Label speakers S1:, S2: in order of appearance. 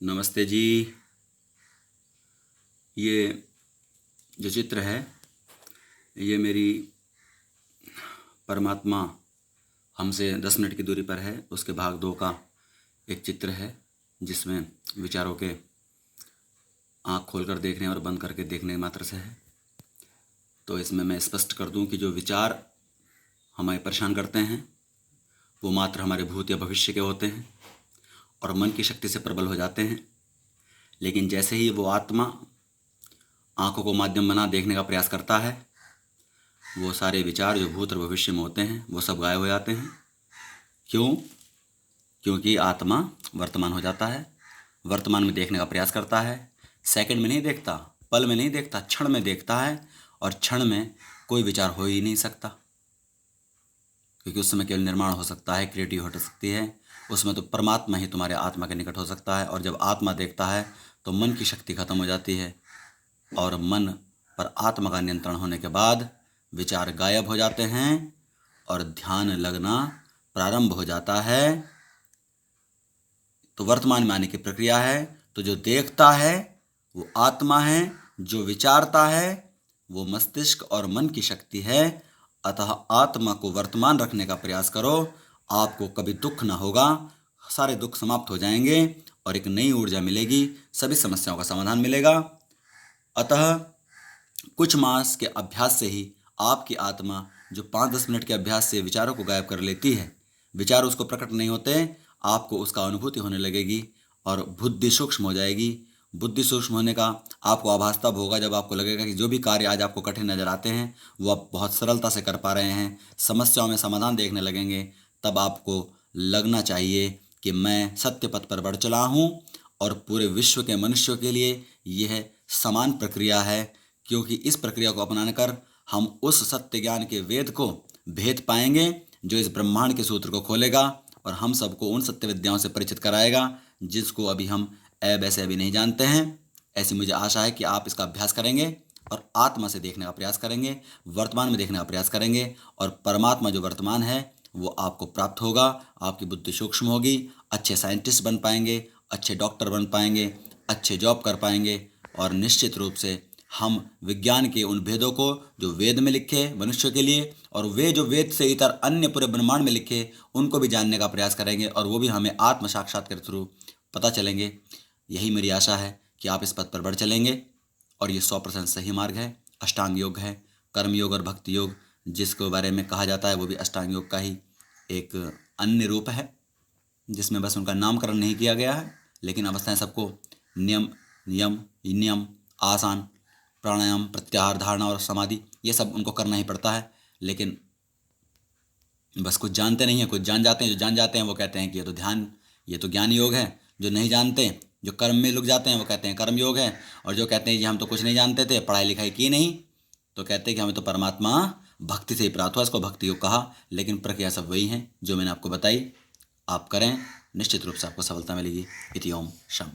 S1: नमस्ते जी। ये जो चित्र है ये मेरी परमात्मा हमसे 10 मिनट की दूरी पर है उसके भाग 2 का एक चित्र है, जिसमें विचारों के आँख खोलकर देखने और बंद करके देखने मात्र से है। तो इसमें मैं स्पष्ट कर दूं कि जो विचार हमें परेशान करते हैं वो मात्र हमारे भूत या भविष्य के होते हैं और मन की शक्ति से प्रबल हो जाते हैं। लेकिन जैसे ही वो आत्मा आँखों को माध्यम बना देखने का प्रयास करता है, वो सारे विचार जो भूत और भविष्य में होते हैं वो सब गायब हो जाते हैं। क्यों? क्योंकि आत्मा वर्तमान हो जाता है, वर्तमान में देखने का प्रयास करता है। सेकंड में नहीं देखता, पल में नहीं देखता, क्षण में देखता है। और क्षण में कोई विचार हो ही नहीं सकता, क्योंकि उस समय केवल निर्माण हो सकता है, क्रिएटिव हो सकती है। उसमें तो परमात्मा ही तुम्हारे आत्मा के निकट हो सकता है। और जब आत्मा देखता है तो मन की शक्ति खत्म हो जाती है और मन पर आत्मा का नियंत्रण होने के बाद विचार गायब हो जाते हैं और ध्यान लगना प्रारंभ हो जाता है। तो वर्तमान में आने की प्रक्रिया है। तो जो देखता है वो आत्मा है, जो विचारता है वो मस्तिष्क और मन की शक्ति है। अतः आत्मा को वर्तमान रखने का प्रयास करो, आपको कभी दुख ना होगा, सारे दुख समाप्त हो जाएंगे और एक नई ऊर्जा मिलेगी, सभी समस्याओं का समाधान मिलेगा। अतः कुछ मास के अभ्यास से ही आपकी आत्मा जो 5-10 मिनट के अभ्यास से विचारों को गायब कर लेती है, विचार उसको प्रकट नहीं होते, आपको उसका अनुभूति होने लगेगी और बुद्धि सूक्ष्म हो जाएगी। बुद्धि सूक्ष्म होने का आपको आभास तब होगा जब आपको लगेगा कि जो भी कार्य आज आपको कठिन नजर आते हैं वो आप बहुत सरलता से कर पा रहे हैं, समस्याओं में समाधान देखने लगेंगे। तब आपको लगना चाहिए कि मैं सत्य पथ पर बढ़ चला हूँ और पूरे विश्व के मनुष्यों के लिए यह समान प्रक्रिया है, क्योंकि इस प्रक्रिया को अपनाने कर हम उस सत्य ज्ञान के वेद को भेद पाएंगे जो इस ब्रह्मांड के सूत्र को खोलेगा और हम सबको उन सत्य विद्याओं से परिचित कराएगा जिसको अभी हम वैसे अभी नहीं जानते हैं। ऐसी मुझे आशा है कि आप इसका अभ्यास करेंगे और आत्मा से देखने का प्रयास करेंगे, वर्तमान में देखने का प्रयास करेंगे और परमात्मा जो वर्तमान है वो आपको प्राप्त होगा। आपकी बुद्धि सूक्ष्म होगी, अच्छे साइंटिस्ट बन पाएंगे, अच्छे डॉक्टर बन पाएंगे, अच्छे जॉब कर पाएंगे और निश्चित रूप से हम विज्ञान के उन भेदों को जो वेद में लिखे मनुष्य के लिए और वे जो वेद से इतर अन्य पूरे ब्रह्मांड में लिखे उनको भी जानने का प्रयास करेंगे और वो भी हमें आत्म साक्षात्कार के थ्रू पता चलेंगे। यही मेरी आशा है कि आप इस पथ पर बढ़ चलेंगे और ये 100% सही मार्ग है। अष्टांग योग है, कर्म योग और भक्ति योग जिसके बारे में कहा जाता है वो भी अष्टांग योग का ही एक अन्य रूप है, जिसमें बस उनका नामकरण नहीं किया गया है, लेकिन अवस्थाएं सबको नियम नियम नियम आसान, प्राणायाम, प्रत्याहार, धारणा और समाधि ये सब उनको करना ही पड़ता है। लेकिन बस कुछ जानते नहीं हैं, कुछ जान जाते हैं। जो जान जाते हैं वो कहते हैं कि ये तो ध्यान, ये तो ज्ञान योग है। जो नहीं जानते, जो कर्म में लुक जाते हैं वो कहते हैं कर्म योग है। और जो कहते हैं कि हम तो कुछ नहीं जानते थे, पढ़ाई लिखाई की नहीं, तो कहते हैं कि हमें तो परमात्मा भक्ति से ही प्राप्त हुआ, इसको भक्ति योग कहा। लेकिन प्रक्रिया सब वही है जो मैंने आपको बताई। आप करें, निश्चित रूप से आपको सफलता मिलेगी। इति ओम शम।